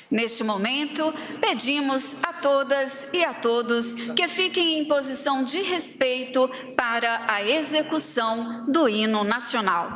Neste momento, pedimos a todas e a todos que fiquem em posição de respeito para a execução do hino nacional.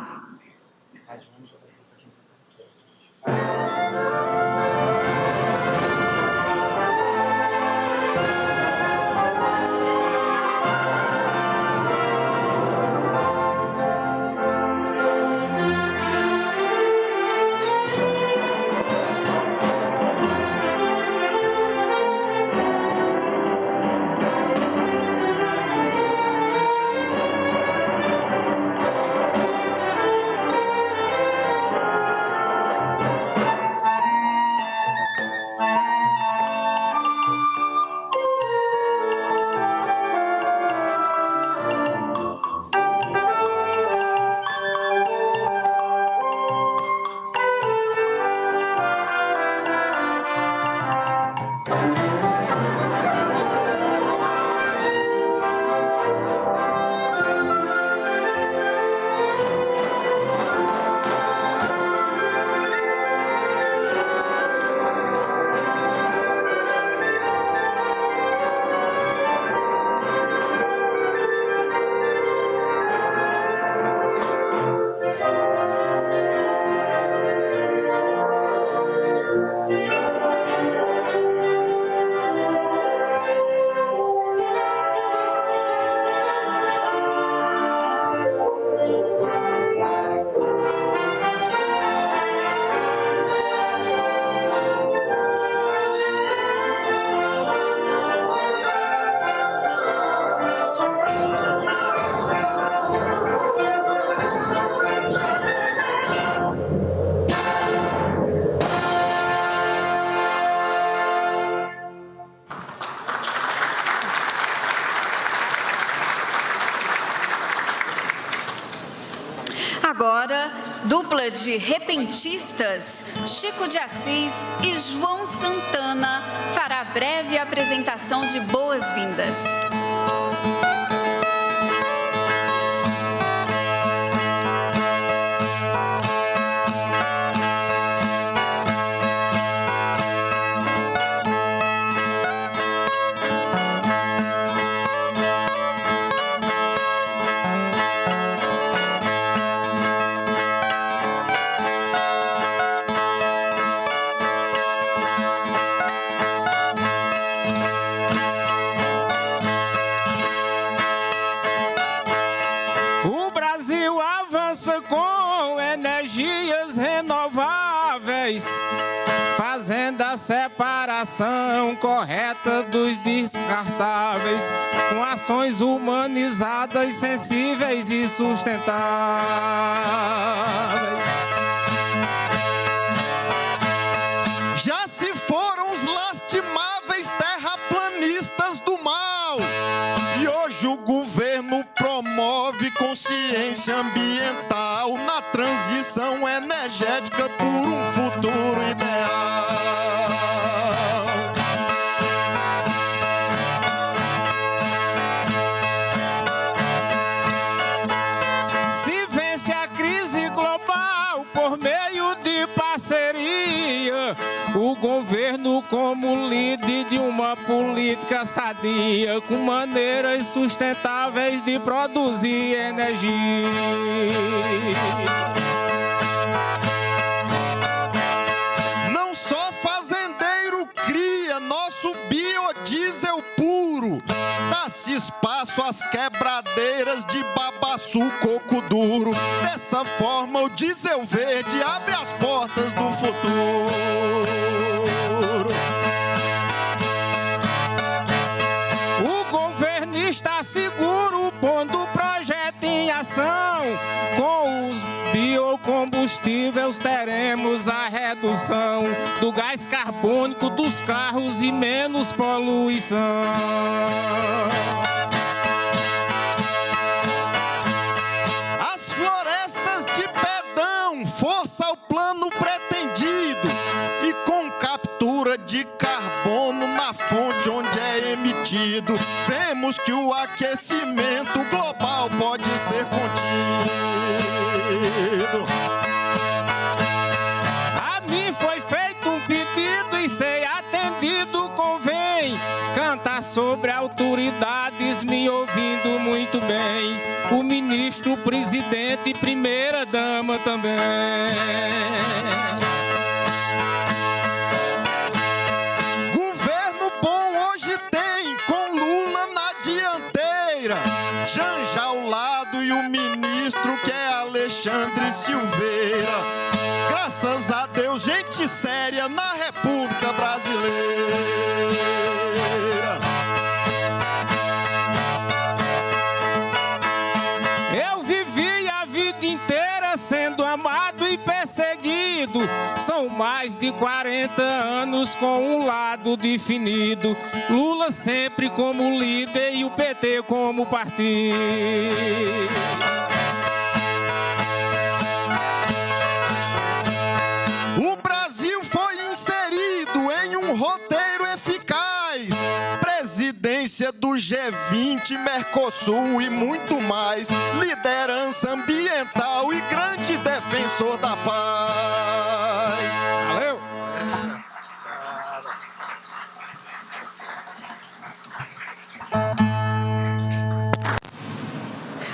Agora, dupla de repentistas, Chico de Assis e João Santana, fará breve apresentação de boas-vindas. Com energias renováveis, fazendo a separação correta dos descartáveis, com ações humanizadas, sensíveis e sustentáveis. Já se foram os lastimáveis terraplanistas do mal, e hoje o governo promove consciência ambiental na transição energética por um futuro ideal. Se vence a crise global por meio de parceria, o governo como líder de uma política sadia, com maneiras sustentáveis de produzir energia. Não só fazendeiro cria nosso biodiesel puro, dá-se espaço às quebradeiras de babaçu, coco duro. Dessa forma o diesel verde abre as portas do futuro. O governo está seguro, pondo o projeto em ação. Com os biocombustíveis teremos a redução do gás carbônico dos carros e menos poluição. As florestas de Pedão, força ao plano pretendido, e com captura de carbono na fonte onde é emitido, vemos que o aquecimento global pode ser contido. A mim foi feito um pedido e sobre autoridades, me ouvindo muito bem, o ministro, presidente e primeira-dama também. Governo bom hoje tem, com Lula na dianteira, Janja ao lado e o ministro que é Alexandre Silveira. Graças a Deus, gente séria na República Brasileira. Eu vivi a vida inteira sendo amado e perseguido. São mais de 40 anos com um lado definido. Lula sempre como líder e o PT como partido. O Brasil foi inserido em um roteiro eficaz. Presidência do G20, Mercosul e muito mais. Liderança ambiental e grande defensor da paz. Valeu!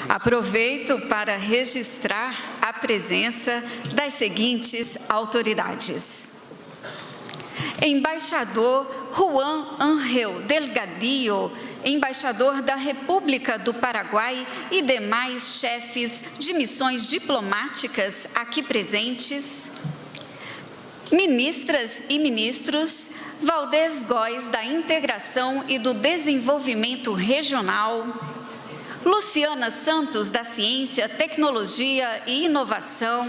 Aproveito para registrar a presença das seguintes autoridades: Embaixador Juan Ángel Delgadillo, embaixador da República do Paraguai, e demais chefes de missões diplomáticas aqui presentes. Ministras e ministros, Valdez Góes, da Integração e do Desenvolvimento Regional, Luciana Santos, da Ciência, Tecnologia e Inovação,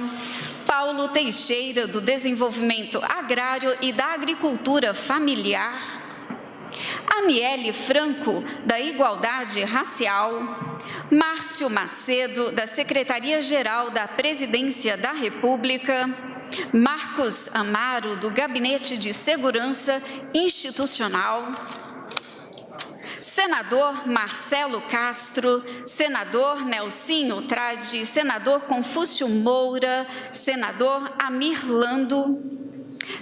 Paulo Teixeira, do Desenvolvimento Agrário e da Agricultura Familiar, Aniele Franco, da Igualdade Racial, Márcio Macedo, da Secretaria-Geral da Presidência da República, Marcos Amaro, do Gabinete de Segurança Institucional, Senador Marcelo Castro, Senador Nelsinho Trade, Senador Confúcio Moura, Senador Amir Lando,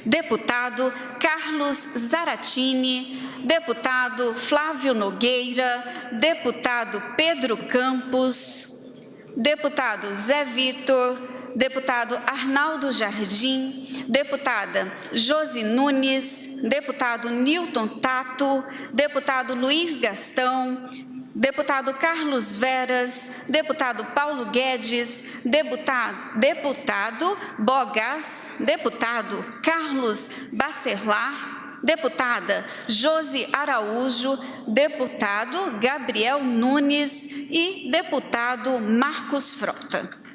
Deputado Carlos Zaratini, Deputado Flávio Nogueira, Deputado Pedro Campos, Deputado Zé Vitor, Deputado Arnaldo Jardim, Deputada Josi Nunes, Deputado Newton Tato, Deputado Luiz Gastão, Deputado Carlos Veras, Deputado Paulo Guedes, Deputado Bogas, Deputado Carlos Bacelar, Deputada Josi Araújo, Deputado Gabriel Nunes e Deputado Marcos Frota.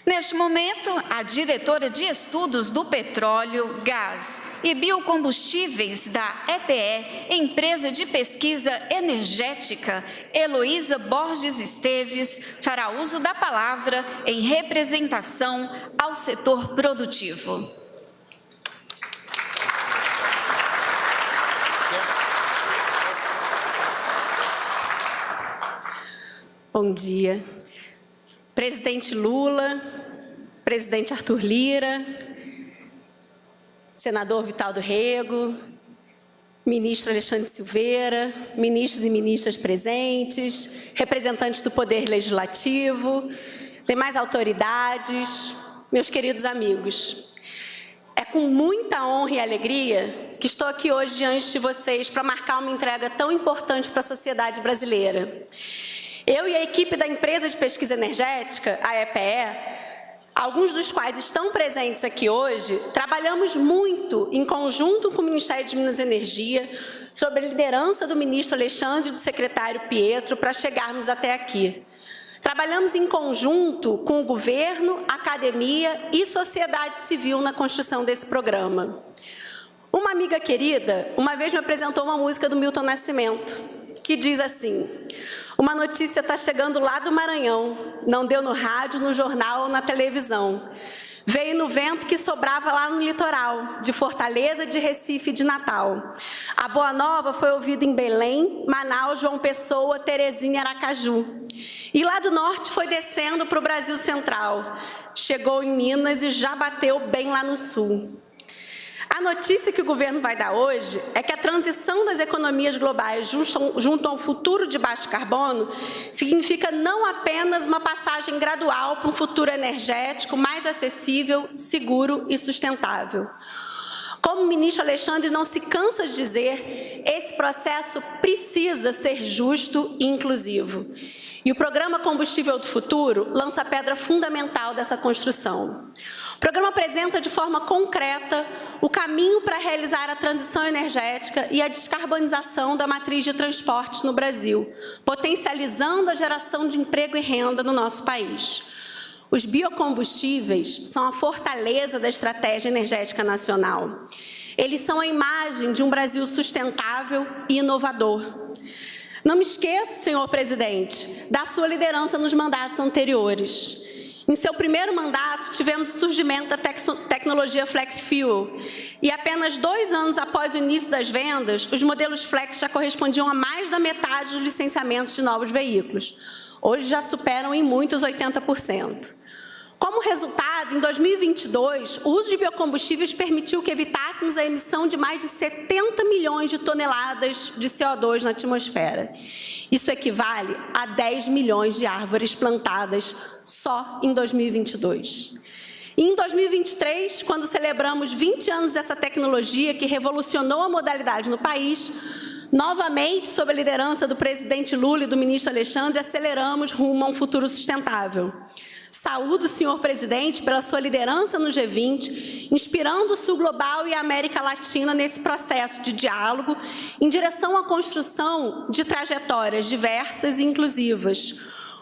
Neste momento, a diretora de Estudos do Petróleo, Gás e Biocombustíveis da EPE, Empresa de Pesquisa Energética, Heloísa Borges Esteves, fará uso da palavra em representação ao setor produtivo. Bom dia. Presidente Lula, presidente Arthur Lira, senador Vitaldo Rego, ministro Alexandre Silveira, ministros e ministras presentes, representantes do Poder Legislativo, demais autoridades, meus queridos amigos. É com muita honra e alegria que estou aqui hoje diante de vocês para marcar uma entrega tão importante para a sociedade brasileira. Eu e a equipe da Empresa de Pesquisa Energética, a EPE, alguns dos quais estão presentes aqui hoje, trabalhamos muito em conjunto com o Ministério de Minas e Energia, sob a liderança do ministro Alexandre e do secretário Pietro, para chegarmos até aqui. Trabalhamos em conjunto com o governo, academia e sociedade civil na construção desse programa. Uma amiga querida uma vez me apresentou uma música do Milton Nascimento, que diz assim: uma notícia está chegando lá do Maranhão, não deu no rádio, no jornal ou na televisão. Veio no vento que sobrava lá no litoral, de Fortaleza, de Recife e de Natal. A boa nova foi ouvida em Belém, Manaus, João Pessoa, Terezinha, Aracaju. E lá do norte foi descendo para o Brasil Central. Chegou em Minas e já bateu bem lá no sul. A notícia que o governo vai dar hoje é que a transição das economias globais junto ao futuro de baixo carbono significa não apenas uma passagem gradual para um futuro energético mais acessível, seguro e sustentável. Como o ministro Alexandre não se cansa de dizer, esse processo precisa ser justo e inclusivo. E o Programa Combustível do Futuro lança a pedra fundamental dessa construção. O programa apresenta de forma concreta o caminho para realizar a transição energética e a descarbonização da matriz de transportes no Brasil, potencializando a geração de emprego e renda no nosso país. Os biocombustíveis são a fortaleza da estratégia energética nacional. Eles são a imagem de um Brasil sustentável e inovador. Não me esqueço, senhor presidente, da sua liderança nos mandatos anteriores. Em seu primeiro mandato, tivemos o surgimento da tecnologia Flex Fuel. E apenas 2 anos após o início das vendas, os modelos Flex já correspondiam a mais da metade dos licenciamentos de novos veículos. Hoje já superam em muitos 80%. Como resultado, em 2022, o uso de biocombustíveis permitiu que evitássemos a emissão de mais de 70 milhões de toneladas de CO2 na atmosfera. Isso equivale a 10 milhões de árvores plantadas só em 2022. E em 2023, quando celebramos 20 anos dessa tecnologia que revolucionou a modalidade no país, novamente, sob a liderança do presidente Lula e do ministro Alexandre, aceleramos rumo a um futuro sustentável. Saúdo o senhor presidente pela sua liderança no G20, inspirando o Sul Global e a América Latina nesse processo de diálogo em direção à construção de trajetórias diversas e inclusivas.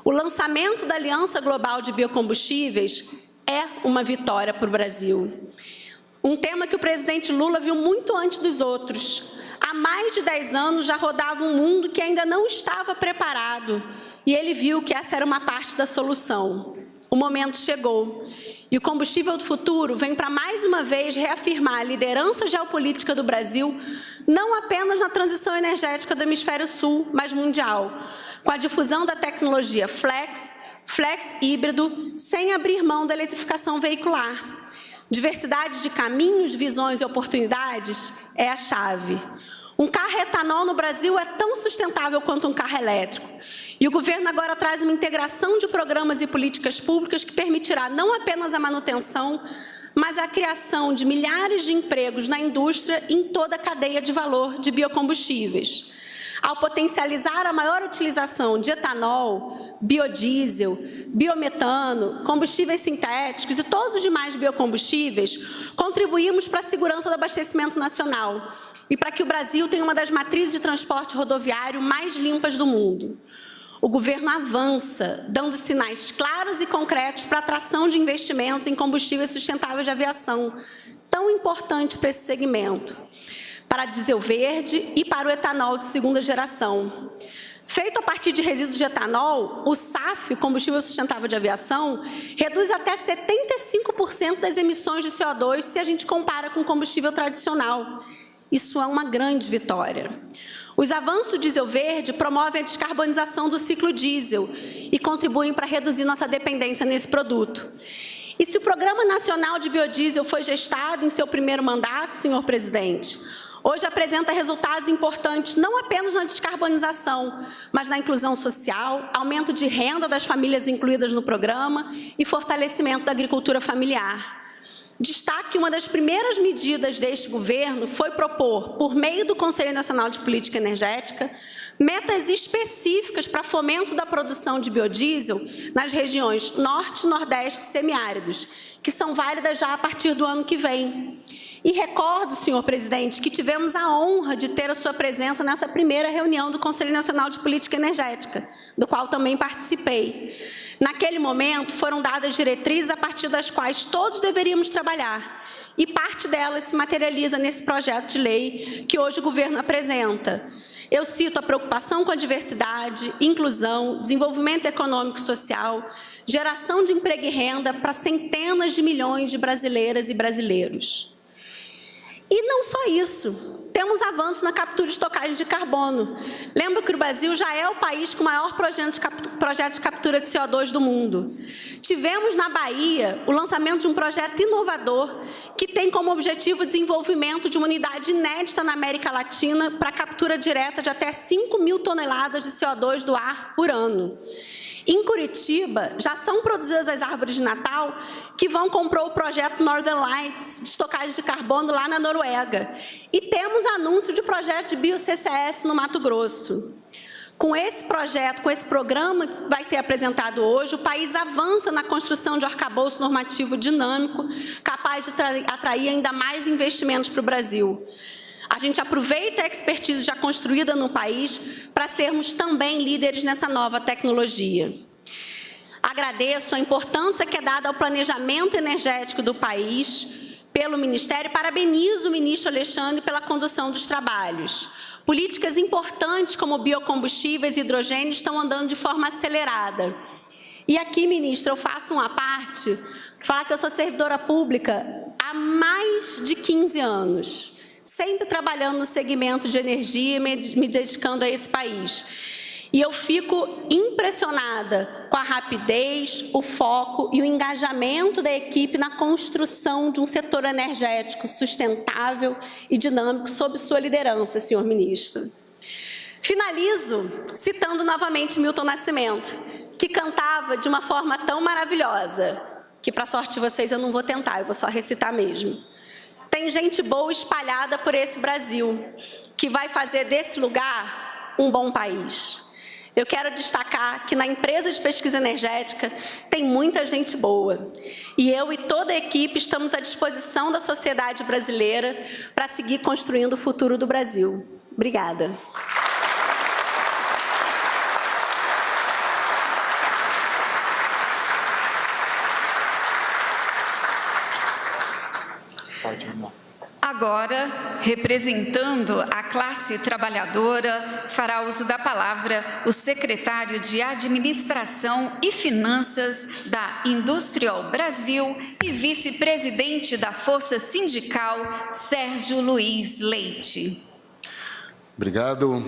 O lançamento da Aliança Global de Biocombustíveis é uma vitória para o Brasil. Um tema que o presidente Lula viu muito antes dos outros. Há mais de 10 anos já rodava um mundo que ainda não estava preparado e ele viu que essa era uma parte da solução. O momento chegou e o combustível do futuro vem para mais uma vez reafirmar a liderança geopolítica do Brasil, não apenas na transição energética do hemisfério sul, mas mundial, com a difusão da tecnologia flex híbrido, sem abrir mão da eletrificação veicular. Diversidade de caminhos, visões e oportunidades é a chave. Um carro etanol no Brasil é tão sustentável quanto um carro elétrico. E o governo agora traz uma integração de programas e políticas públicas que permitirá não apenas a manutenção, mas a criação de milhares de empregos na indústria e em toda a cadeia de valor de biocombustíveis. Ao potencializar a maior utilização de etanol, biodiesel, biometano, combustíveis sintéticos e todos os demais biocombustíveis, contribuímos para a segurança do abastecimento nacional e para que o Brasil tenha uma das matrizes de transporte rodoviário mais limpas do mundo. O governo avança, dando sinais claros e concretos para a atração de investimentos em combustíveis sustentáveis de aviação, tão importante para esse segmento, para diesel verde e para o etanol de segunda geração. Feito a partir de resíduos de etanol, o SAF, combustível sustentável de aviação, reduz até 75% das emissões de CO2 se a gente compara com o combustível tradicional. Isso é uma grande vitória. Os avanços do diesel verde promovem a descarbonização do ciclo diesel e contribuem para reduzir nossa dependência nesse produto. E se o Programa Nacional de Biodiesel foi gestado em seu primeiro mandato, senhor presidente, hoje apresenta resultados importantes não apenas na descarbonização, mas na inclusão social, aumento de renda das famílias incluídas no programa e fortalecimento da agricultura familiar. Destaque que uma das primeiras medidas deste governo foi propor, por meio do Conselho Nacional de Política Energética, metas específicas para fomento da produção de biodiesel nas regiões Norte, Nordeste e semiáridos, que são válidas já a partir do ano que vem. E recordo, senhor presidente, que tivemos a honra de ter a sua presença nessa primeira reunião do Conselho Nacional de Política Energética, do qual também participei. Naquele momento, foram dadas diretrizes a partir das quais todos deveríamos trabalhar, e parte delas se materializa nesse projeto de lei que hoje o governo apresenta. Eu cito a preocupação com a diversidade, inclusão, desenvolvimento econômico e social, geração de emprego e renda para centenas de milhões de brasileiras e brasileiros. E não só isso, temos avanços na captura e estocagem de carbono. Lembro que o Brasil já é o país com o maior projeto de captura de CO2 do mundo. Tivemos na Bahia o lançamento de um projeto inovador que tem como objetivo o desenvolvimento de uma unidade inédita na América Latina para captura direta de até 5.000 toneladas de CO2 do ar por ano. Em Curitiba, já são produzidas as árvores de Natal que vão comprar o projeto Northern Lights de estocagem de carbono lá na Noruega. E temos anúncio de projeto de bio-CCS no Mato Grosso. Com esse projeto, com esse programa que vai ser apresentado hoje, o país avança na construção de um arcabouço normativo dinâmico, capaz de atrair ainda mais investimentos para o Brasil. A gente aproveita a expertise já construída no país para sermos também líderes nessa nova tecnologia. Agradeço a importância que é dada ao planejamento energético do país pelo Ministério e parabenizo o ministro Alexandre pela condução dos trabalhos. Políticas importantes como biocombustíveis e hidrogênio estão andando de forma acelerada. E aqui, ministro, eu faço uma parte, falar que eu sou servidora pública há mais de 15 anos. Sempre trabalhando no segmento de energia e me dedicando a esse país. E eu fico impressionada com a rapidez, o foco e o engajamento da equipe na construção de um setor energético sustentável e dinâmico sob sua liderança, senhor ministro. Finalizo citando novamente Milton Nascimento, que cantava de uma forma tão maravilhosa, que, para a sorte de vocês, eu não vou tentar, eu vou só recitar mesmo. Tem gente boa espalhada por esse Brasil, que vai fazer desse lugar um bom país. Eu quero destacar que na empresa de pesquisa energética tem muita gente boa. E eu e toda a equipe estamos à disposição da sociedade brasileira para seguir construindo o futuro do Brasil. Obrigada. Agora, representando a classe trabalhadora, fará uso da palavra o secretário de Administração e Finanças da Industrial Brasil e vice-presidente da Força Sindical, Sérgio Luiz Leite. Obrigado.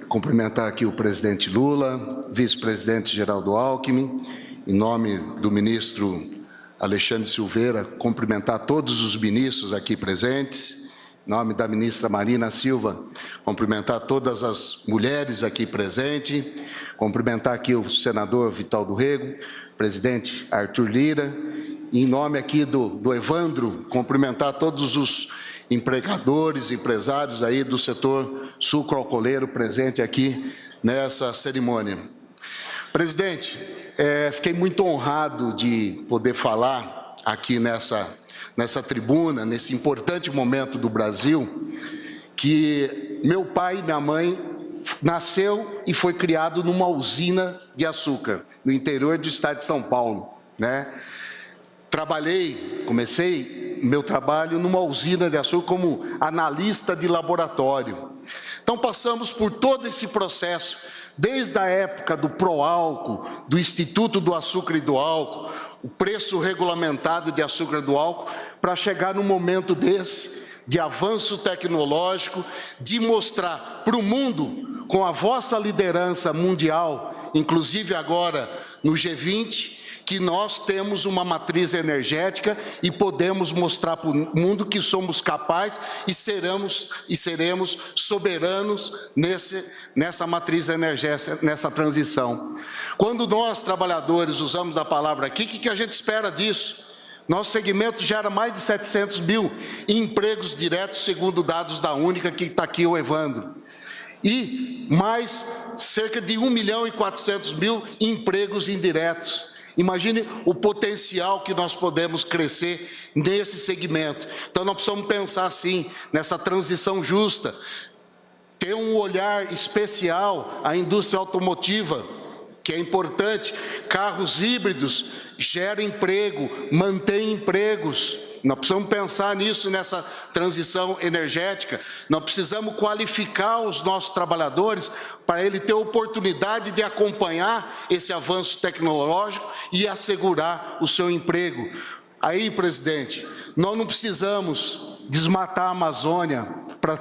Cumprimentar aqui o presidente Lula, vice-presidente Geraldo Alckmin, em nome do ministro Alexandre Silveira, cumprimentar todos os ministros aqui presentes, em nome da ministra Marina Silva, cumprimentar todas as mulheres aqui presentes, cumprimentar aqui o senador Vital do Rego, presidente Arthur Lira, e em nome aqui do Evandro, cumprimentar todos os empregadores, empresários aí do setor sucroalcooleiro presente aqui nessa cerimônia. Presidente, fiquei muito honrado de poder falar aqui nessa tribuna, nesse importante momento do Brasil, que meu pai e minha mãe nasceu e foi criado numa usina de açúcar, no interior do estado de São Paulo, né? Comecei meu trabalho numa usina de açúcar como analista de laboratório. Então passamos por todo esse processo, desde a época do Proálcool, do Instituto do Açúcar e do Álcool, o preço regulamentado de açúcar e do álcool, para chegar num momento desse, de avanço tecnológico, de mostrar para o mundo, com a vossa liderança mundial, inclusive agora no G20, que nós temos uma matriz energética e podemos mostrar para o mundo que somos capazes e seremos soberanos nessa matriz energética, nessa transição. Quando nós, trabalhadores, usamos a palavra aqui, o que a gente espera disso? Nosso segmento gera mais de 700 mil empregos diretos, segundo dados da Única, que está aqui o Evandro. E mais cerca de 1.400.000 empregos indiretos. Imagine o potencial que nós podemos crescer nesse segmento. Então, nós precisamos pensar assim, nessa transição justa, ter um olhar especial à indústria automotiva, que é importante. Carros híbridos geram emprego, mantêm empregos. Nós precisamos pensar nisso, nessa transição energética. Nós precisamos qualificar os nossos trabalhadores para ele ter oportunidade de acompanhar esse avanço tecnológico e assegurar o seu emprego. Aí, presidente, nós não precisamos desmatar a Amazônia para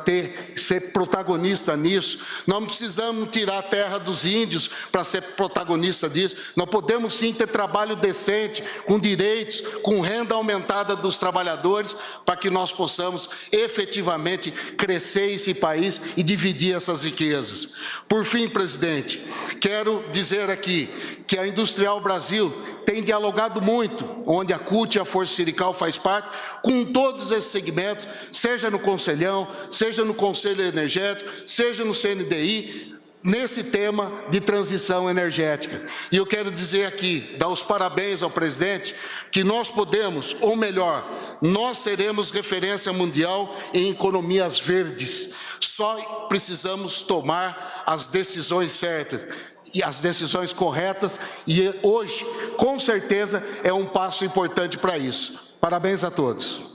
ser protagonista nisso. Nós não precisamos tirar a terra dos índios para ser protagonista disso. Nós podemos sim ter trabalho decente, com direitos, com renda aumentada dos trabalhadores, para que nós possamos efetivamente crescer esse país e dividir essas riquezas. Por fim, presidente, quero dizer aqui que a Industrial Brasil tem dialogado muito, onde a CUT e a Força Sindical faz parte, com todos esses segmentos, seja no Conselhão, seja no Conselho Energético, seja no CNDI, nesse tema de transição energética. E eu quero dizer aqui, dar os parabéns ao presidente, que nós podemos, ou melhor, nós seremos referência mundial em economias verdes. Só precisamos tomar as decisões certas e as decisões corretas, e hoje, com certeza, é um passo importante para isso. Parabéns a todos.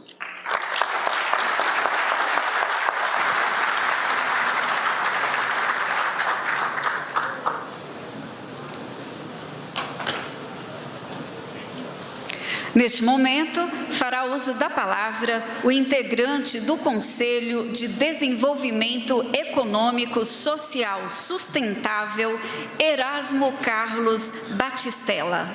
Neste momento, fará uso da palavra o integrante do Conselho de Desenvolvimento Econômico Social Sustentável, Erasmo Carlos Batistella.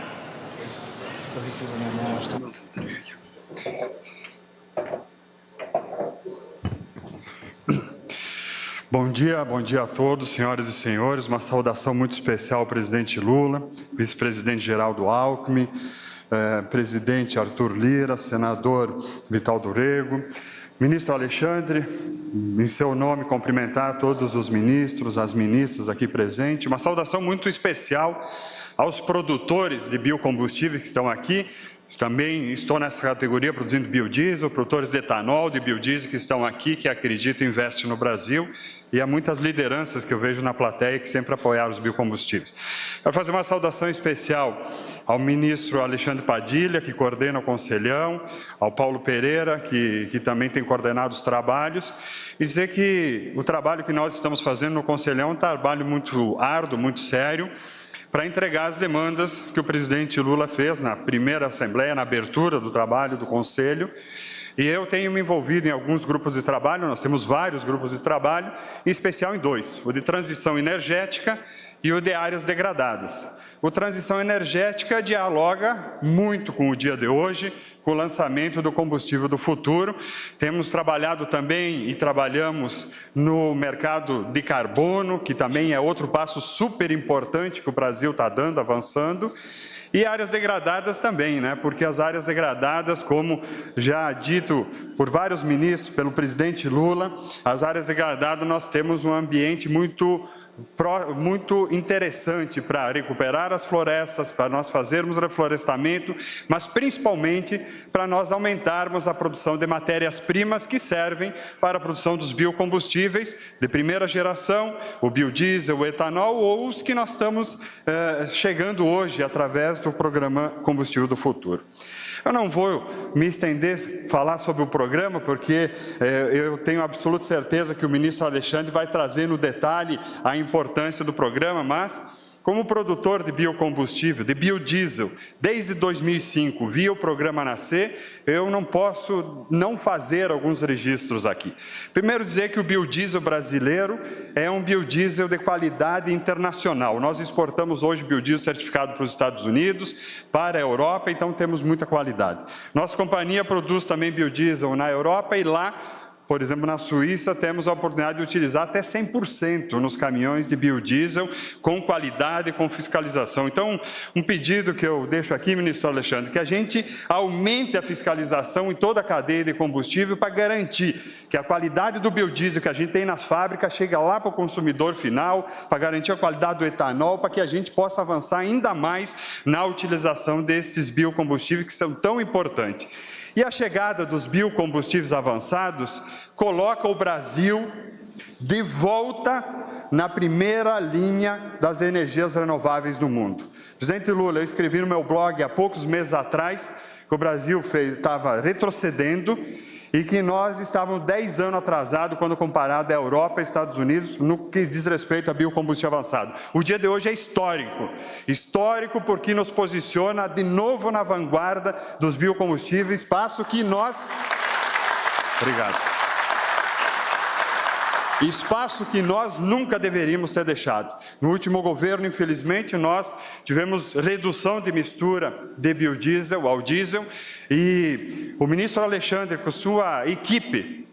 Bom dia a todos, senhoras e senhores. Uma saudação muito especial ao presidente Lula, vice-presidente Geraldo Alckmin, presidente Arthur Lira, senador Vital do Rego, ministro Alexandre, em seu nome cumprimentar todos os ministros, as ministras aqui presentes, uma saudação muito especial aos produtores de biocombustíveis que estão aqui. Também estou nessa categoria produzindo biodiesel, produtores de etanol, de biodiesel que estão aqui, que acreditam e investem no Brasil, e há muitas lideranças que eu vejo na plateia que sempre apoiaram os biocombustíveis. Quero fazer uma saudação especial ao ministro Alexandre Padilha, que coordena o Conselhão, ao Paulo Pereira, que também tem coordenado os trabalhos, e dizer que o trabalho que nós estamos fazendo no Conselhão é um trabalho muito árduo, muito sério, para entregar as demandas que o presidente Lula fez na primeira Assembleia, na abertura do trabalho do Conselho. E eu tenho me envolvido em alguns grupos de trabalho, nós temos vários grupos de trabalho, em especial em dois, o de transição energética e o de áreas degradadas. O transição energética dialoga muito com o dia de hoje, com o lançamento do combustível do futuro. Temos trabalhado também e trabalhamos no mercado de carbono, que também é outro passo super importante que o Brasil está dando, avançando. E áreas degradadas também, né? Porque as áreas degradadas, como já dito por vários ministros, pelo presidente Lula, as áreas degradadas nós temos um ambiente muito interessante para recuperar as florestas, para nós fazermos reflorestamento, mas principalmente para nós aumentarmos a produção de matérias-primas que servem para a produção dos biocombustíveis de primeira geração, o biodiesel, o etanol, ou os que nós estamos chegando hoje através do programa Combustível do Futuro. Eu não vou me estender, falar sobre o programa, porque eu tenho absoluta certeza que o ministro Alexandre vai trazer no detalhe a importância do programa, mas, como produtor de biocombustível, de biodiesel, desde 2005, via o programa Nascer, eu não posso não fazer alguns registros aqui. Primeiro, dizer que o biodiesel brasileiro é um biodiesel de qualidade internacional. Nós exportamos hoje biodiesel certificado para os Estados Unidos, para a Europa, então temos muita qualidade. Nossa companhia produz também biodiesel na Europa e lá, por exemplo, na Suíça, temos a oportunidade de utilizar até 100% nos caminhões de biodiesel, com qualidade e com fiscalização. Então, um pedido que eu deixo aqui, ministro Alexandre, que a gente aumente a fiscalização em toda a cadeia de combustível para garantir que a qualidade do biodiesel que a gente tem nas fábricas chega lá para o consumidor final, para garantir a qualidade do etanol, para que a gente possa avançar ainda mais na utilização destes biocombustíveis que são tão importantes. E a chegada dos biocombustíveis avançados coloca o Brasil de volta na primeira linha das energias renováveis do mundo. Presidente Lula, eu escrevi no meu blog há poucos meses atrás que o Brasil estava retrocedendo e que nós estávamos 10 anos atrasados quando comparado à Europa e Estados Unidos no que diz respeito a biocombustível avançado. O dia de hoje é histórico. Histórico porque nos posiciona de novo na vanguarda dos biocombustíveis, passo que nós... Obrigado. Espaço que nós nunca deveríamos ter deixado. No último governo, infelizmente, nós tivemos redução de mistura de biodiesel ao diesel e o ministro Alexandre, com sua equipe,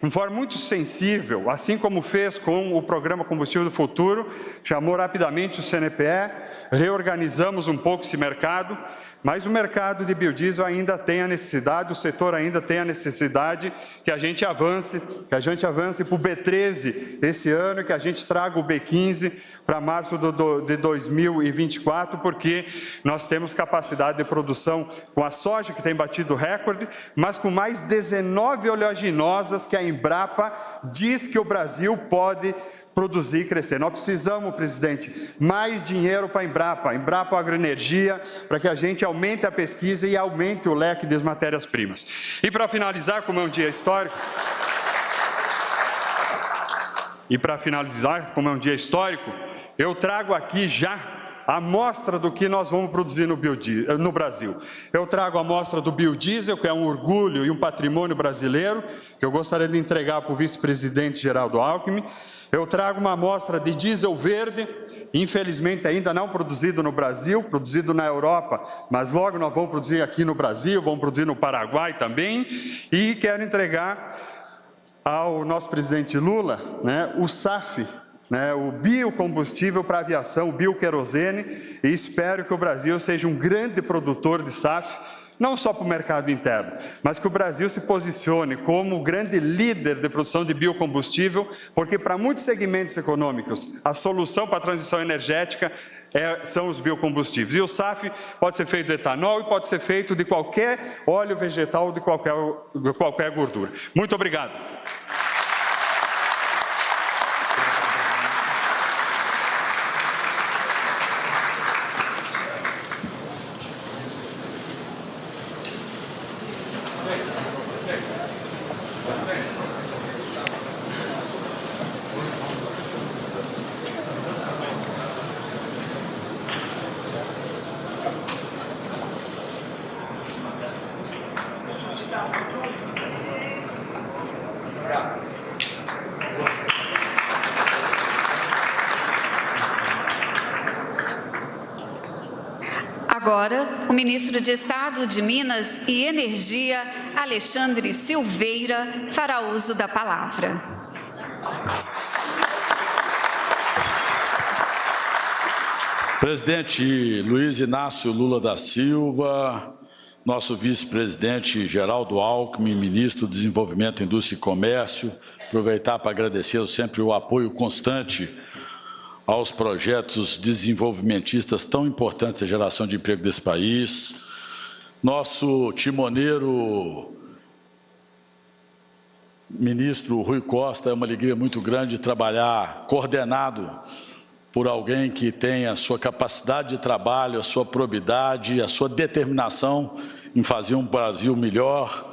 de forma muito sensível, assim como fez com o programa Combustível do Futuro, chamou rapidamente o CNPE, reorganizamos um pouco esse mercado, mas o mercado de biodiesel ainda tem a necessidade, o setor ainda tem a necessidade que a gente avance para o B13 esse ano e que a gente traga o B15 para março de 2024, porque nós temos capacidade de produção com a soja, que tem batido recorde, mas com mais 19 oleaginosas que a Embrapa diz que o Brasil pode produzir e crescer. Nós precisamos, presidente, mais dinheiro para a Embrapa Agroenergia, para que a gente aumente a pesquisa e aumente o leque das matérias-primas. E para finalizar, como é um dia histórico, eu trago aqui já a amostra do que nós vamos produzir no Brasil. Eu trago a amostra do biodiesel, que é um orgulho e um patrimônio brasileiro, que eu gostaria de entregar para o vice-presidente Geraldo Alckmin. Eu trago uma amostra de diesel verde, infelizmente ainda não produzido no Brasil, produzido na Europa, mas logo nós vamos produzir aqui no Brasil, vamos produzir no Paraguai também, e quero entregar ao nosso presidente Lula, o SAF, o biocombustível para aviação, o bioquerosene, e espero que o Brasil seja um grande produtor de SAF, não só para o mercado interno, mas que o Brasil se posicione como o grande líder de produção de biocombustível, porque para muitos segmentos econômicos, a solução para a transição energética são os biocombustíveis. E o SAF pode ser feito de etanol e pode ser feito de qualquer óleo vegetal ou de qualquer gordura. Muito obrigado. Agora, o ministro de Estado de Minas e Energia, Alexandre Silveira, fará uso da palavra. Presidente Luiz Inácio Lula da Silva, nosso vice-presidente Geraldo Alckmin, ministro do Desenvolvimento, Indústria e Comércio, aproveitar para agradecer sempre o apoio constante aos projetos desenvolvimentistas tão importantes à geração de emprego desse país. Nosso timoneiro, ministro Rui Costa, é uma alegria muito grande trabalhar coordenado por alguém que tem a sua capacidade de trabalho, a sua probidade, a sua determinação em fazer um Brasil melhor.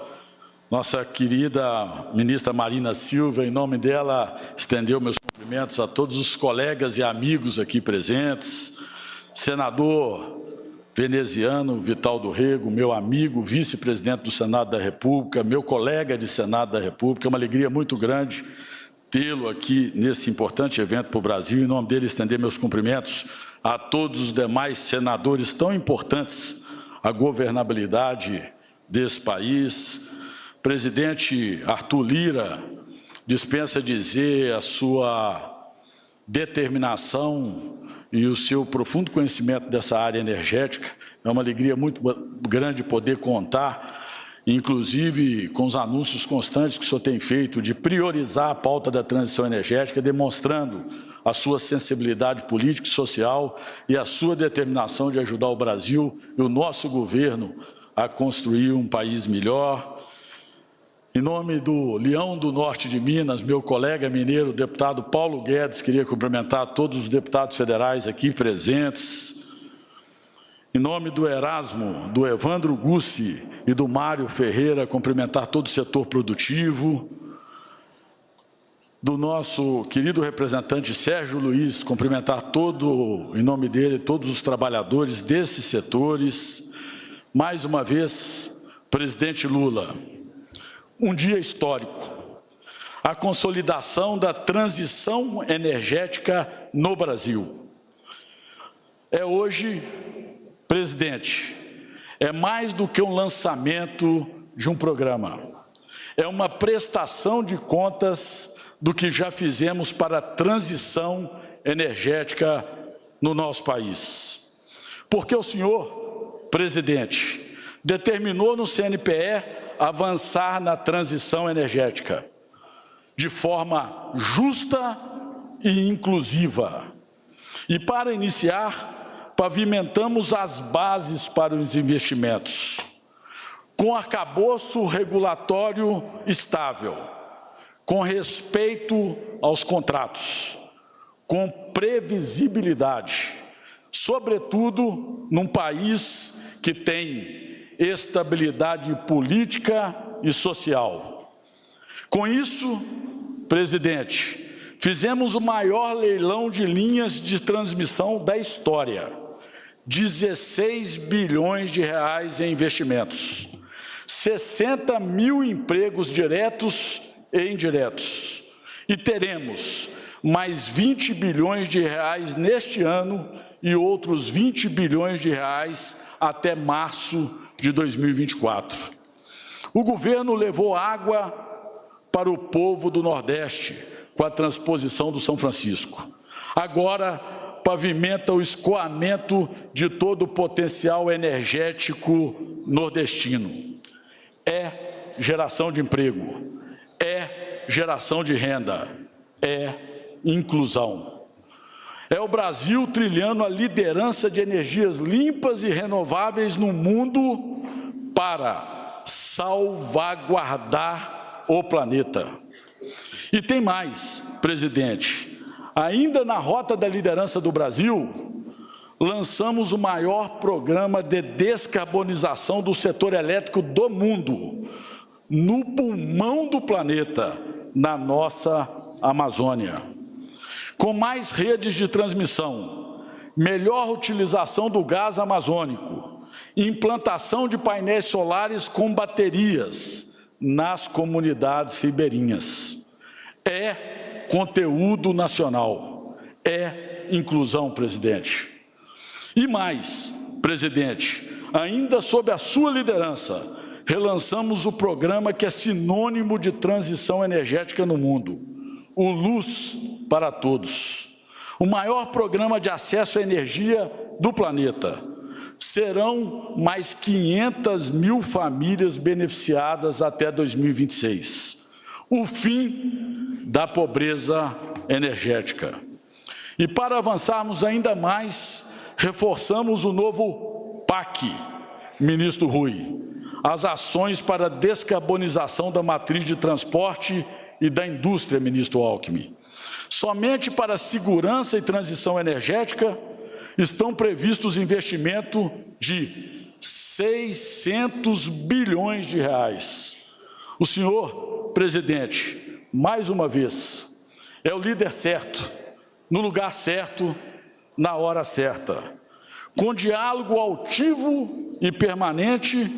Nossa querida ministra Marina Silva, em nome dela, estendeu meus cumprimentos a todos os colegas e amigos aqui presentes. Senador veneziano Vital do Rego, meu amigo, vice-presidente do Senado da República, meu colega de Senado da República, é uma alegria muito grande tê-lo aqui nesse importante evento para o Brasil. Em nome dele, estender meus cumprimentos a todos os demais senadores tão importantes à governabilidade desse país. Presidente Arthur Lira, dispensa dizer a sua determinação e o seu profundo conhecimento dessa área energética. É uma alegria muito grande poder contar, inclusive com os anúncios constantes que o senhor tem feito de priorizar a pauta da transição energética, demonstrando a sua sensibilidade política e social e a sua determinação de ajudar o Brasil e o nosso governo a construir um país melhor. Em nome do Leão do Norte de Minas, meu colega mineiro, deputado Paulo Guedes, queria cumprimentar todos os deputados federais aqui presentes. Em nome do Erasmo, do Evandro Gussi e do Mário Ferreira, cumprimentar todo o setor produtivo. Do nosso querido representante Sérgio Luiz, cumprimentar em nome dele, todos os trabalhadores desses setores. Mais uma vez, presidente Lula, um dia histórico. a consolidação da transição energética no Brasil. É hoje, presidente, é mais do que um lançamento de um programa. É uma prestação de contas do que já fizemos para a transição energética no nosso país. Porque o senhor, presidente, determinou no CNPE avançar na transição energética de forma justa e inclusiva. E para iniciar, pavimentamos as bases para os investimentos, com arcabouço regulatório estável, com respeito aos contratos, com previsibilidade, sobretudo num país que tem estabilidade política e social. Com isso, presidente, fizemos o maior leilão de linhas de transmissão da história, 16 bilhões de reais em investimentos, 60 mil empregos diretos e indiretos, e teremos mais 20 bilhões de reais neste ano e outros 20 bilhões de reais até março de 2024. O governo levou água para o povo do Nordeste com a transposição do São Francisco. Agora, pavimenta o escoamento de todo o potencial energético nordestino. É geração de emprego, é geração de renda, é inclusão. É o Brasil trilhando a liderança de energias limpas e renováveis no mundo para salvaguardar o planeta. E tem mais, presidente. Ainda na rota da liderança do Brasil, lançamos o maior programa de descarbonização do setor elétrico do mundo, no pulmão do planeta, na nossa Amazônia. Com mais redes de transmissão, melhor utilização do gás amazônico, implantação de painéis solares com baterias nas comunidades ribeirinhas. É conteúdo nacional, é inclusão, presidente. E mais, presidente, ainda sob a sua liderança, relançamos o programa que é sinônimo de transição energética no mundo, o Luz para Todos, o maior programa de acesso à energia do planeta. Serão mais 500 mil famílias beneficiadas até 2026. O fim da pobreza energética. E para avançarmos ainda mais, reforçamos o novo PAC, ministro Rui, as ações para a descarbonização da matriz de transporte e da indústria, ministro Alckmin. Somente para a segurança e transição energética estão previstos investimentos de 600 bilhões de reais. O senhor, presidente, mais uma vez, é o líder certo, no lugar certo, na hora certa. Com diálogo altivo e permanente,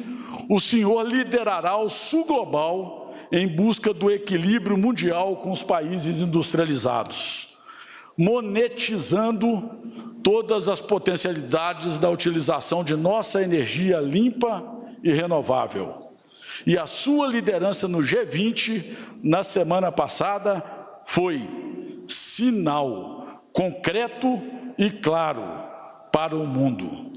o senhor liderará o Sul Global em busca do equilíbrio mundial com os países industrializados, monetizando todas as potencialidades da utilização de nossa energia limpa e renovável. E a sua liderança no G20, na semana passada, foi sinal concreto e claro para o mundo.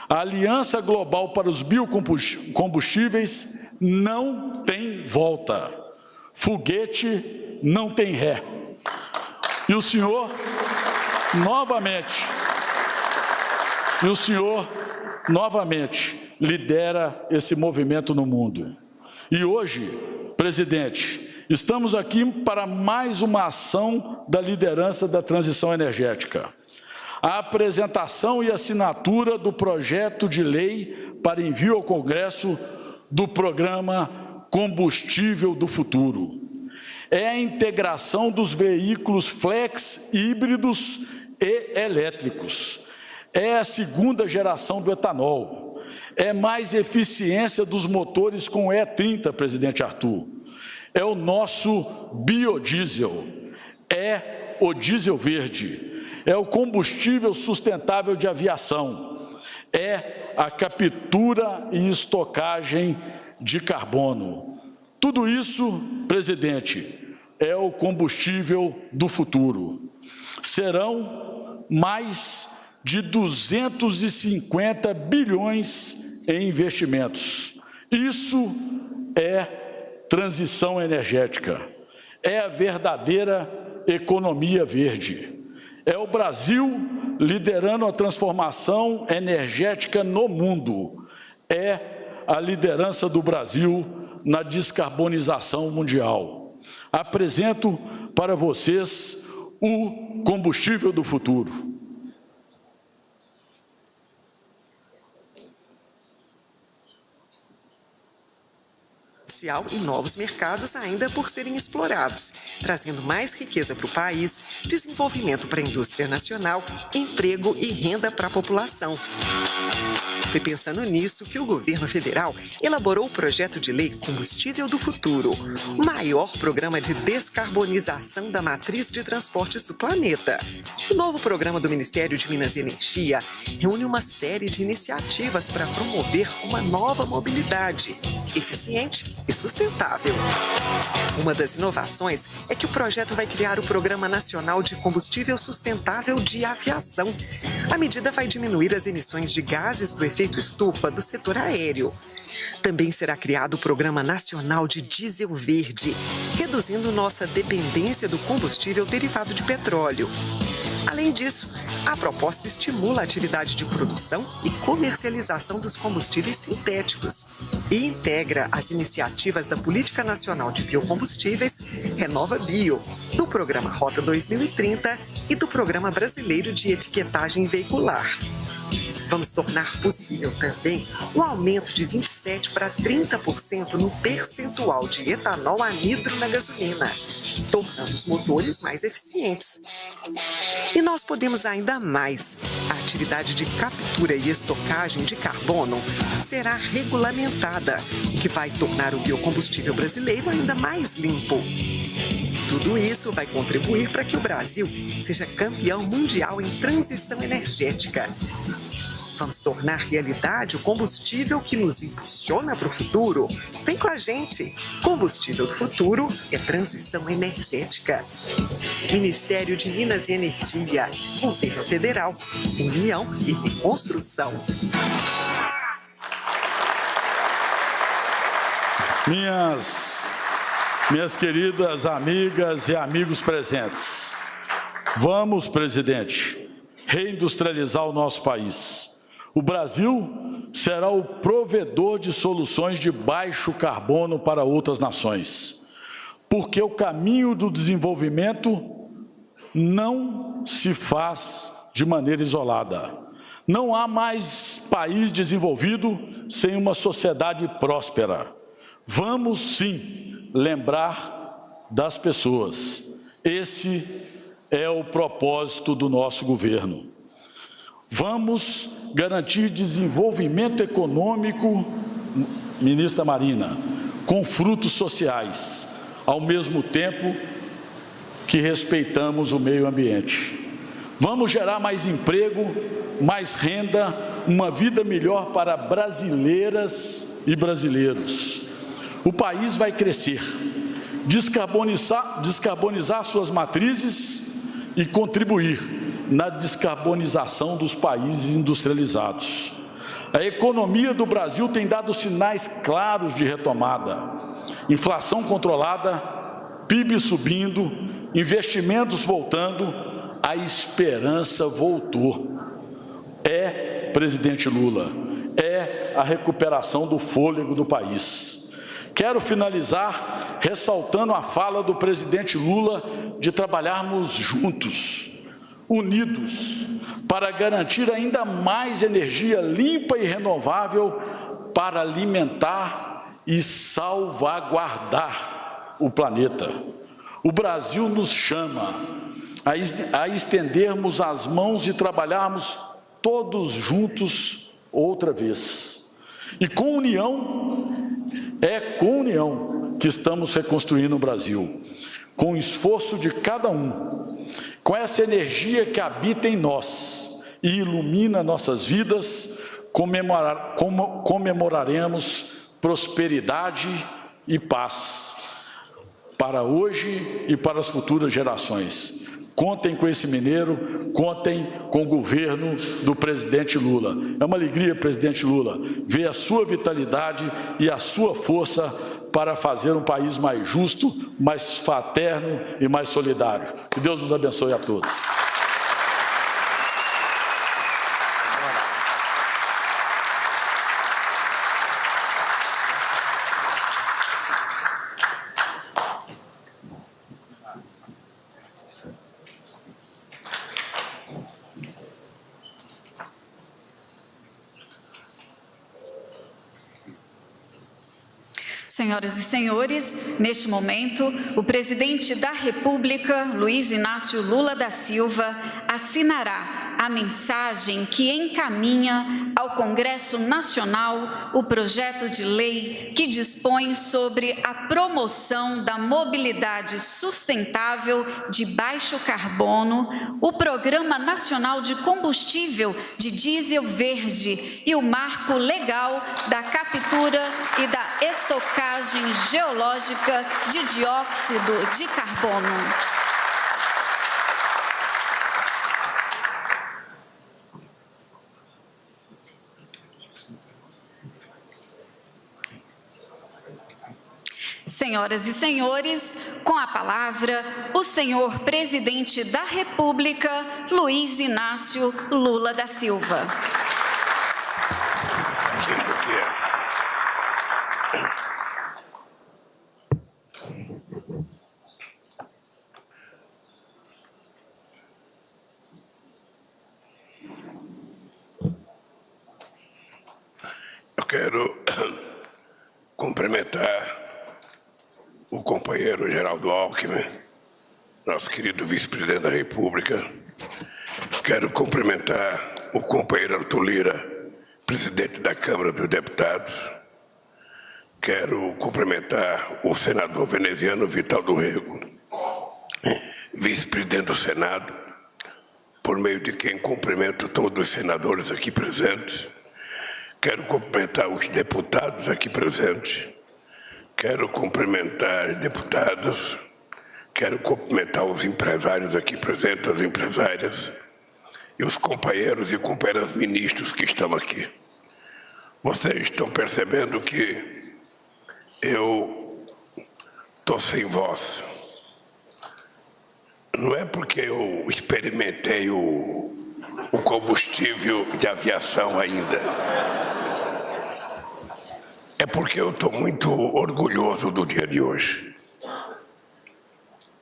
A Aliança Global para os Biocombustíveis não tem volta. Foguete não tem ré. E o senhor, novamente, lidera esse movimento no mundo. E hoje, presidente, estamos aqui para mais uma ação da liderança da transição energética. A apresentação e assinatura do projeto de lei para envio ao Congresso do programa Combustível do Futuro. É a integração dos veículos flex, híbridos e elétricos. É a segunda geração do etanol. É mais eficiência dos motores com E30, presidente Arthur. é o nosso biodiesel, é o diesel verde, é o combustível sustentável de aviação, é a captura e estocagem de carbono. Tudo isso, presidente, é o combustível do futuro. Serão mais de 250 bilhões em investimentos. Isso é transição energética, é a verdadeira economia verde. É o Brasil liderando a transformação energética no mundo. É a liderança do Brasil na descarbonização mundial. Apresento para vocês o combustível do futuro. E novos mercados ainda por serem explorados, trazendo mais riqueza para o país, desenvolvimento para a indústria nacional, emprego e renda para a população. Foi pensando nisso que o governo federal elaborou o projeto de lei Combustível do Futuro, o maior programa de descarbonização da matriz de transportes do planeta. O novo programa do Ministério de Minas e Energia reúne uma série de iniciativas para promover uma nova mobilidade, eficiente e sustentável. Uma das inovações é que o projeto vai criar o Programa Nacional de Combustível Sustentável de Aviação. A medida vai diminuir as emissões de gases do efeito estufa do setor aéreo. Também será criado o Programa Nacional de Diesel Verde, reduzindo nossa dependência do combustível derivado de petróleo. Além disso, a proposta estimula a atividade de produção e comercialização dos combustíveis sintéticos e integra as iniciativas da Política Nacional de Biocombustíveis Renova Bio, do Programa Rota 2030 e do Programa Brasileiro de Etiquetagem Veicular. Vamos tornar possível também o aumento de 27% para 30% no percentual de etanol anidro na gasolina, tornando os motores mais eficientes. E nós podemos ainda mais. A atividade de captura e estocagem de carbono será regulamentada, o que vai tornar o biocombustível brasileiro ainda mais limpo. Tudo isso vai contribuir para que o Brasil seja campeão mundial em transição energética. Vamos tornar realidade o combustível que nos impulsiona para o futuro. Vem com a gente! Combustível do futuro é transição energética. Ministério de Minas e Energia, Governo Federal, União e Reconstrução. Minhas queridas amigas e amigos presentes, vamos, presidente, reindustrializar o nosso país. O Brasil será o provedor de soluções de baixo carbono para outras nações, porque o caminho do desenvolvimento não se faz de maneira isolada. Não há mais país desenvolvido sem uma sociedade próspera. Vamos, sim, lembrar das pessoas. Esse é o propósito do nosso governo. Vamos garantir desenvolvimento econômico, ministra Marina, com frutos sociais, ao mesmo tempo que respeitamos o meio ambiente. Vamos gerar mais emprego, mais renda, uma vida melhor para brasileiras e brasileiros. O país vai crescer, descarbonizar suas matrizes e contribuir na descarbonização dos países industrializados. A economia do Brasil tem dado sinais claros de retomada. Inflação controlada, PIB subindo, investimentos voltando, a esperança voltou. É, presidente Lula, é a recuperação do fôlego do país. Quero finalizar ressaltando a fala do presidente Lula de trabalharmos juntos, unidos, para garantir ainda mais energia limpa e renovável para alimentar e salvaguardar o planeta. O Brasil nos chama a estendermos as mãos e trabalharmos todos juntos outra vez. E com união que estamos reconstruindo o Brasil, com o esforço de cada um, com essa energia que habita em nós e ilumina nossas vidas, comemoraremos prosperidade e paz para hoje e para as futuras gerações. Contem com esse mineiro, contem com o governo do presidente Lula. É uma alegria, presidente Lula, ver a sua vitalidade e a sua força para fazer um país mais justo, mais fraterno e mais solidário. Que Deus nos abençoe a todos. Senhoras e senhores, neste momento, o presidente da República, Luiz Inácio Lula da Silva, assinará a mensagem que encaminha ao Congresso Nacional o projeto de lei que dispõe sobre a promoção da mobilidade sustentável de baixo carbono, o Programa Nacional de Combustível de Diesel Verde e o marco legal da captura e da estocagem geológica de dióxido de carbono. Senhoras e senhores, com a palavra, o senhor presidente da República, Luiz Inácio Lula da Silva. Eu quero cumprimentar o companheiro Geraldo Alckmin, nosso querido vice-presidente da República. Quero cumprimentar o companheiro Arthur Lira, presidente da Câmara dos Deputados. Quero cumprimentar o senador veneziano Vital do Rego, vice-presidente do Senado, por meio de quem cumprimento todos os senadores aqui presentes. Quero cumprimentar os deputados aqui presentes. Quero cumprimentar os deputados, quero cumprimentar os empresários aqui presentes, as empresárias, e os companheiros e companheiras ministros que estão aqui. Vocês estão percebendo que eu estou sem voz. Não é porque eu experimentei o combustível de aviação ainda. É porque eu estou muito orgulhoso do dia de hoje.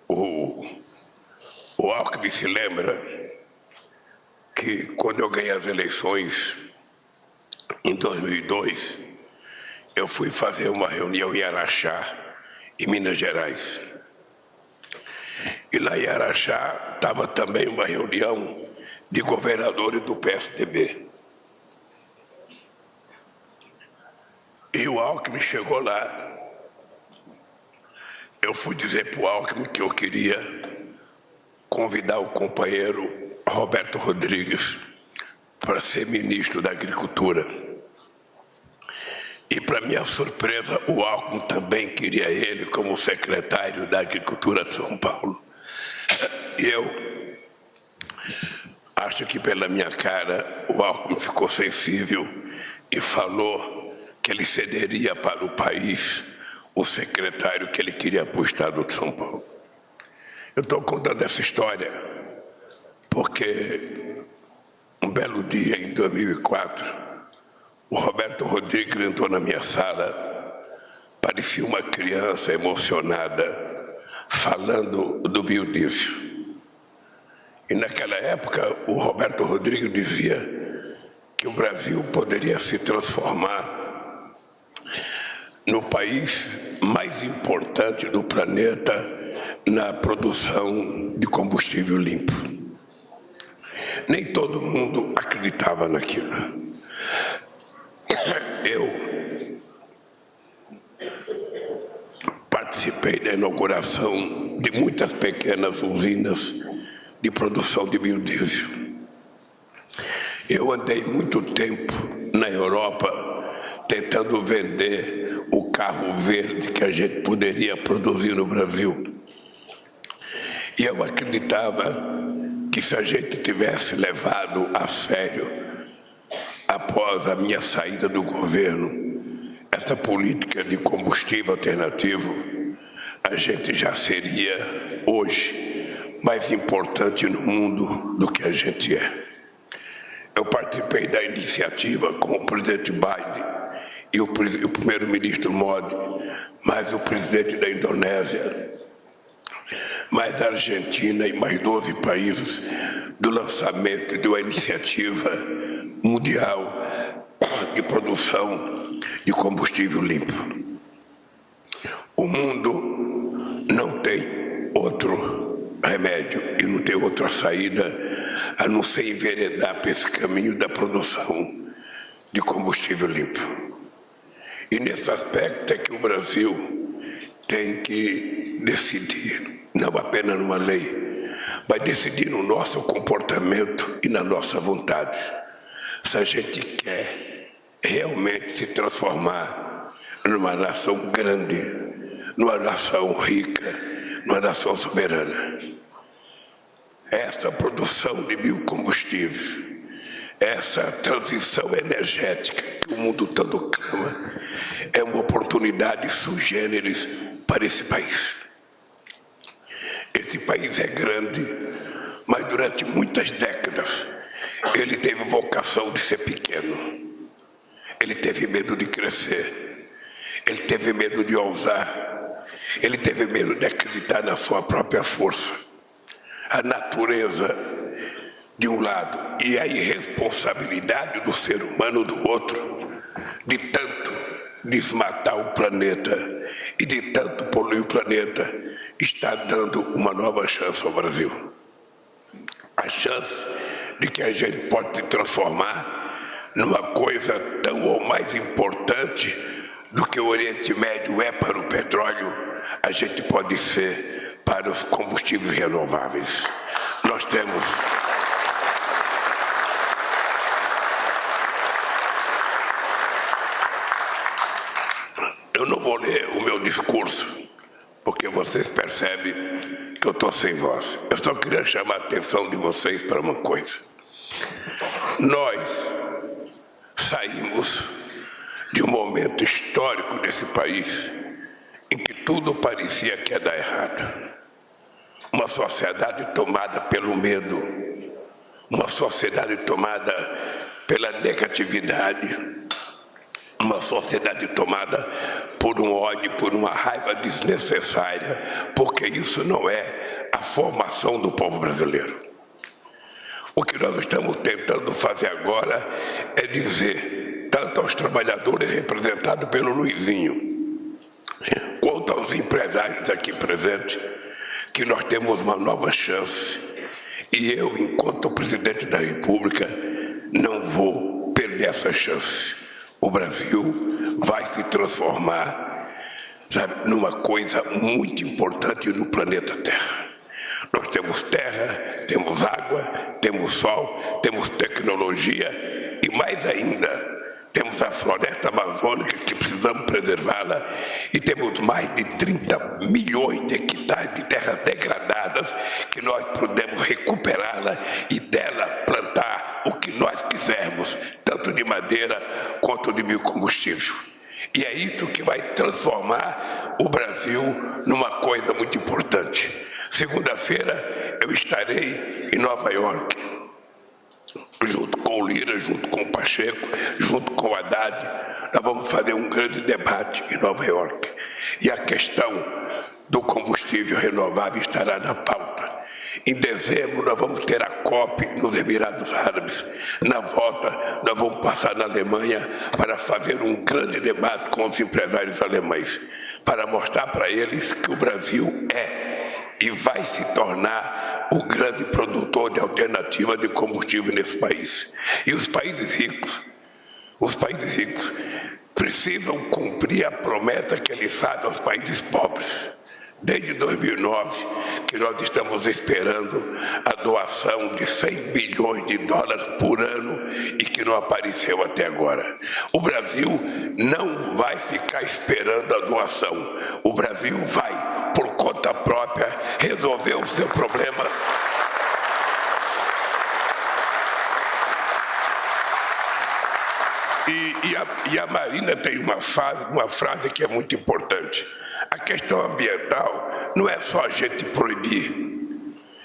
O Alckmin se lembra que quando eu ganhei as eleições em 2002, eu fui fazer uma reunião em Araxá, em Minas Gerais. E lá em Araxá estava também uma reunião de governadores do PSDB. E o Alckmin chegou lá. Eu fui dizer para o Alckmin que eu queria convidar o companheiro Roberto Rodrigues para ser ministro da Agricultura. E, para minha surpresa, o Alckmin também queria ele como secretário da Agricultura de São Paulo. E eu acho que, pela minha cara, o Alckmin ficou sensível e falou que ele cederia para o país o secretário que ele queria para o Estado de São Paulo. Eu estou contando essa história porque um belo dia, em 2004, o Roberto Rodrigues entrou na minha sala, parecia uma criança emocionada, falando do biodiesel. E naquela época, o Roberto Rodrigues dizia que o Brasil poderia se transformar no país mais importante do planeta na produção de combustível limpo. Nem todo mundo acreditava naquilo. participei da inauguração de muitas pequenas usinas de produção de biodiesel. Eu andei muito tempo na Europa tentando vender o carro verde que a gente poderia produzir no Brasil. E eu acreditava que se a gente tivesse levado a sério, após a minha saída do governo, essa política de combustível alternativo, a gente já seria hoje mais importante no mundo do que a gente é. Eu participei da iniciativa com o presidente Biden e o primeiro-ministro Modi, mais o presidente da Indonésia, mais a Argentina e mais 12 países do lançamento de uma iniciativa mundial de produção de combustível limpo. O mundo não tem outro remédio e não tem outra saída a não ser enveredar para esse caminho da produção de combustível limpo. E nesse aspecto é que o Brasil tem que decidir, não apenas numa lei, mas decidir no nosso comportamento e na nossa vontade. Se a gente quer realmente se transformar numa nação grande, numa nação rica, numa nação soberana. Essa produção de biocombustíveis, essa transição energética que o mundo todo clama, é uma oportunidade sui generis para esse país. Esse país é grande, mas durante muitas décadas ele teve vocação de ser pequeno. Ele teve medo de crescer. Ele teve medo de ousar. Ele teve medo de acreditar na sua própria força. A natureza de um lado e a irresponsabilidade do ser humano do outro, de tanto desmatar o planeta e de tanto poluir o planeta, está dando uma nova chance ao Brasil. A chance de que a gente pode se transformar numa coisa tão ou mais importante do que o Oriente Médio é para o petróleo, a gente pode ser para os combustíveis renováveis. Nós temos Eu não vou ler o meu discurso, porque vocês percebem que eu estou sem voz. Eu só queria chamar a atenção de vocês para uma coisa. Nós saímos de um momento histórico desse país em que tudo parecia que ia dar errado. Uma sociedade tomada pelo medo, uma sociedade tomada pela negatividade, uma sociedade tomada por um ódio, por uma raiva desnecessária, porque isso não é a formação do povo brasileiro. O que nós estamos tentando fazer agora é dizer, tanto aos trabalhadores representados pelo Luizinho, quanto aos empresários aqui presentes, que nós temos uma nova chance. E eu, enquanto presidente da República, não vou perder essa chance. O Brasil vai se transformar, sabe, numa coisa muito importante no planeta Terra. Nós temos terra, temos água, temos sol, temos tecnologia e, mais ainda, temos a floresta amazônica que precisamos preservá-la e temos mais de 30 milhões de hectares de terras degradadas que nós podemos recuperá-la e dela plantar o que nós quisermos, tanto de madeira quanto de biocombustível. E é isso que vai transformar o Brasil numa coisa muito importante. Segunda-feira eu estarei em Nova York, junto com o Lira, junto com o Pacheco, junto com o Haddad. Nós vamos fazer um grande debate em Nova York. E a questão do combustível renovável estará na pauta. Em dezembro, nós vamos ter a COP nos Emirados Árabes. Na volta, nós vamos passar na Alemanha para fazer um grande debate com os empresários alemães, para mostrar para eles que o Brasil é e vai se tornar o grande produtor de alternativa de combustível nesse país. E os países ricos precisam cumprir a promessa que eles fazem aos países pobres. Desde 2009, que nós estamos esperando a doação de 100 bilhões de dólares por ano e que não apareceu até agora. O Brasil não vai ficar esperando a doação. O Brasil vai, por conta própria, resolver o seu problema. E a Marina tem uma frase que é muito importante. A questão ambiental não é só a gente proibir,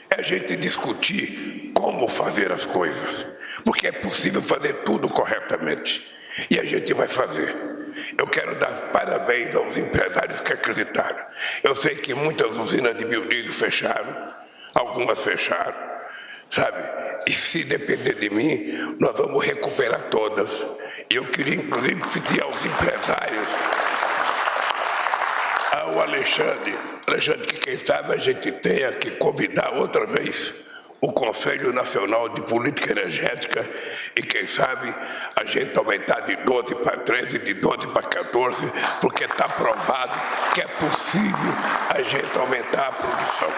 é a gente discutir como fazer as coisas, porque é possível fazer tudo corretamente, e a gente vai fazer. Eu quero dar parabéns aos empresários que acreditaram. Eu sei que muitas usinas de biodiesel fecharam, algumas fecharam, sabe? E se depender de mim, nós vamos recuperar todas. E eu queria, inclusive, pedir aos empresários, ao Alexandre, que quem sabe a gente tenha que convidar outra vez o Conselho Nacional de Política Energética e quem sabe a gente aumentar de 12 para 13, de 12 para 14, porque está provado que é possível a gente aumentar a produção.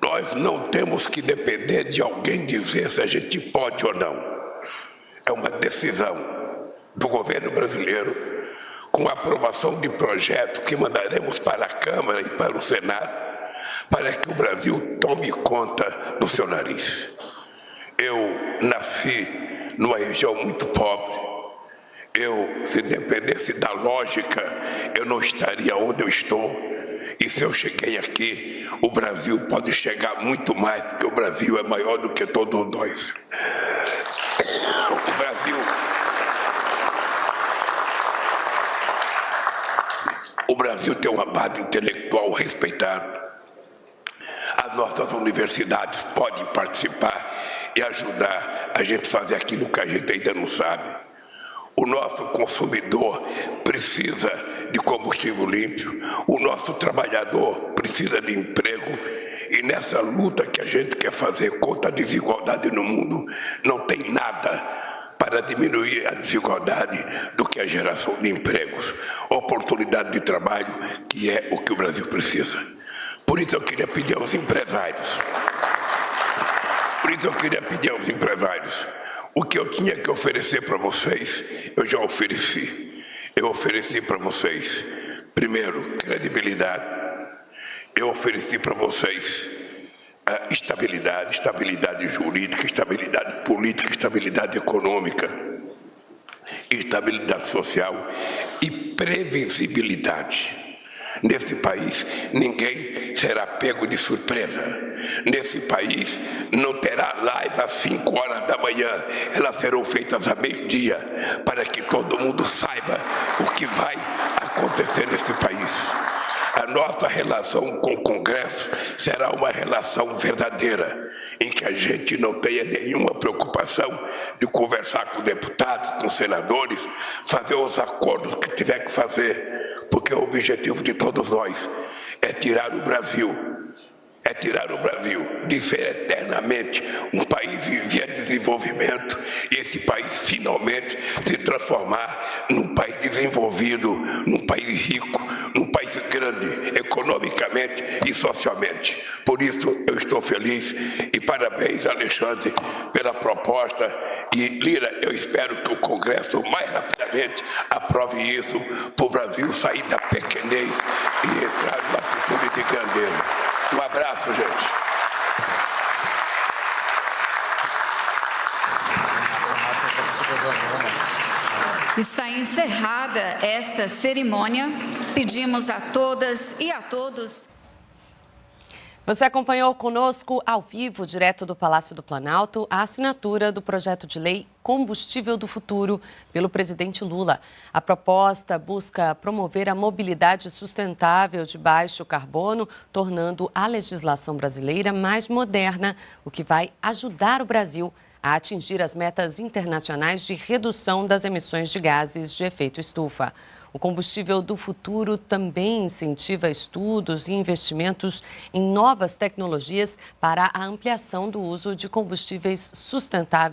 Nós não temos que depender de alguém dizer se a gente pode ou não. É uma decisão do governo brasileiro, com a aprovação de projetos que mandaremos para a Câmara e para o Senado, para que o Brasil tome conta do seu nariz. Eu nasci numa região muito pobre. Se dependesse da lógica, eu não estaria onde eu estou. E se eu cheguei aqui, o Brasil pode chegar muito mais, porque o Brasil é maior do que todos nós. O Brasil tem uma base intelectual respeitada. As nossas universidades podem participar e ajudar a gente a fazer aquilo que a gente ainda não sabe. O nosso consumidor precisa de combustível limpo, o nosso trabalhador precisa de emprego, e nessa luta que a gente quer fazer contra a desigualdade no mundo, não tem nada para diminuir a desigualdade do que a geração de empregos, oportunidade de trabalho, que é o que o Brasil precisa. Por isso eu queria pedir aos empresários, o que eu tinha que oferecer para vocês, eu já ofereci. Eu ofereci para vocês, primeiro, credibilidade. Eu ofereci para vocês estabilidade jurídica, estabilidade política, estabilidade econômica, estabilidade social e previsibilidade. Nesse país, ninguém será pego de surpresa. Nesse país, não terá live às 5 horas da manhã. Elas serão feitas a meio-dia, para que todo mundo saiba o que vai acontecer nesse país. A nossa relação com o Congresso será uma relação verdadeira, em que a gente não tenha nenhuma preocupação de conversar com deputados, com senadores, fazer os acordos que tiver que fazer, porque o objetivo de todos nós é tirar o Brasil de ser eternamente um país em via de desenvolvimento e esse país finalmente se transformar num país desenvolvido, num país rico, num país grande economicamente e socialmente. Por isso eu estou feliz e parabéns, Alexandre, pela proposta, e Lira, eu espero que o Congresso mais rapidamente aprove isso para o Brasil sair da pequenez e entrar numa atitude de grandeza. Um abraço, gente. Está encerrada esta cerimônia. Pedimos a todas e a todos. Você acompanhou conosco ao vivo, direto do Palácio do Planalto, a assinatura do projeto de lei Combustível do Futuro pelo presidente Lula. A proposta busca promover a mobilidade sustentável de baixo carbono, tornando a legislação brasileira mais moderna, o que vai ajudar o Brasil a atingir as metas internacionais de redução das emissões de gases de efeito estufa. O combustível do futuro também incentiva estudos e investimentos em novas tecnologias para a ampliação do uso de combustíveis sustentáveis